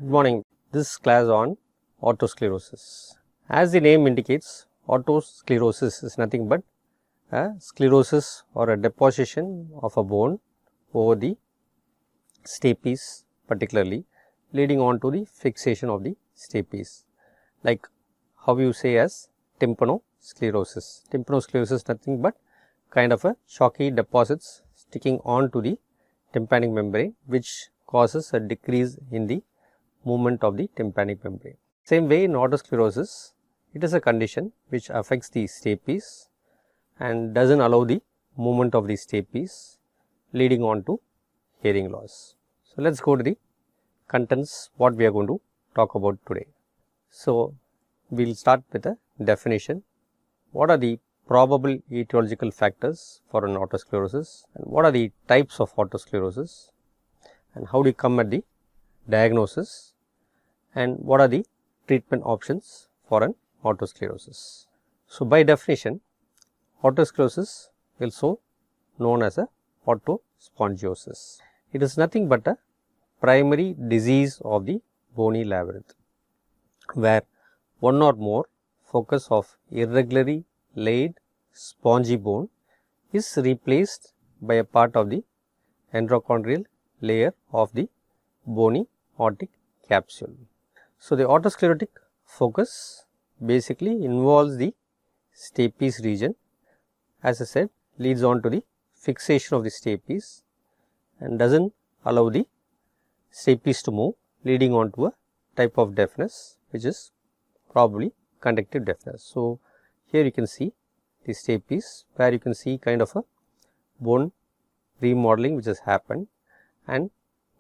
Good morning. This is class on otosclerosis. As the name indicates, otosclerosis is nothing but a sclerosis or a deposition of a bone over the stapes, particularly leading on to the fixation of the stapes, like how you say as tympanosclerosis. Tympanosclerosis is nothing but kind of a chalky deposits sticking on to the tympanic membrane, which causes a decrease in the movement of the tympanic membrane. Same way in otosclerosis, it is a condition which affects the stapes and does not allow the movement of the stapes, leading on to hearing loss. So, let us go to the contents what we are going to talk about today. So, we will start with a definition. What are the probable etiological factors for an otosclerosis, and what are the types of otosclerosis, and how do you come at the diagnosis, and what are the treatment options for an otosclerosis. So, by definition, otosclerosis also known as a otospongiosis. It is nothing but a primary disease of the bony labyrinth, where one or more focus of irregularly laid spongy bone is replaced by a part of the endochondral layer of the bony otic capsule. So, the otosclerotic focus basically involves the stapes region, as I said, leads on to the fixation of the stapes and does not allow the stapes to move, leading on to a type of deafness which is probably conductive deafness. So, here you can see the stapes, where you can see kind of a bone remodeling which has happened and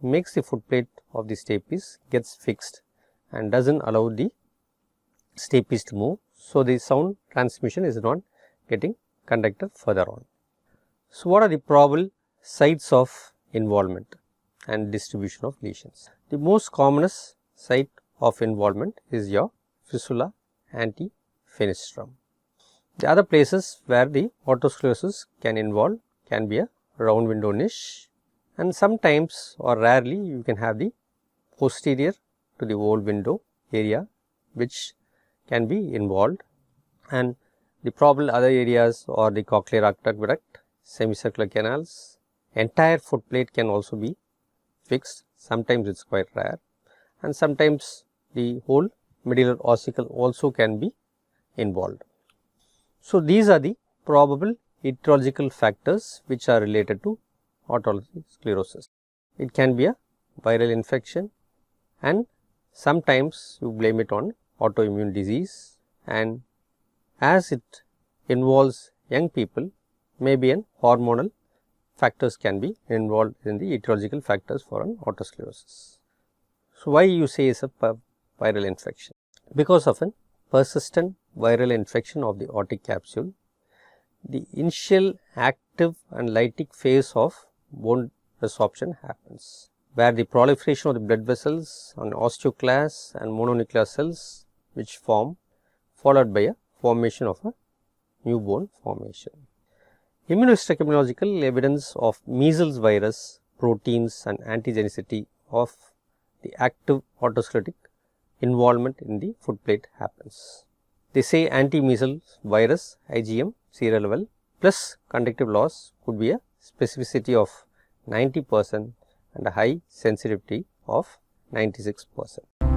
makes the footplate of the stapes gets fixed and does not allow the stapes to move. So, the sound transmission is not getting conducted further on. So, what are the probable sites of involvement and distribution of lesions? The most commonest site of involvement is your fistula antifenestrum. The other places where the otosclerosis can involve can be a round window niche, and sometimes or rarely you can have the posterior to the oval window area which can be involved, and the probable other areas or the cochlear aqueduct, semicircular canals, entire footplate can also be fixed. Sometimes it is quite rare, and sometimes the whole medullary ossicle also can be involved. So, these are the probable etiological factors which are related to otosclerosis. It can be a viral infection, and sometimes you blame it on autoimmune disease, and as it involves young people, maybe an hormonal factors can be involved in the etiological factors for an otosclerosis. So, why you say is a viral infection? Because of a persistent viral infection of the otic capsule, the initial active and lytic phase of bone resorption happens, where the proliferation of the blood vessels on osteoclasts and mononuclear cells which form, followed by a formation of a new bone formation. Immunohistochemical evidence of measles virus proteins and antigenicity of the active otosclerotic involvement in the footplate happens. They say anti-measles virus IgM serial level plus conductive loss could be a specificity of 90% and a high sensitivity of 96%.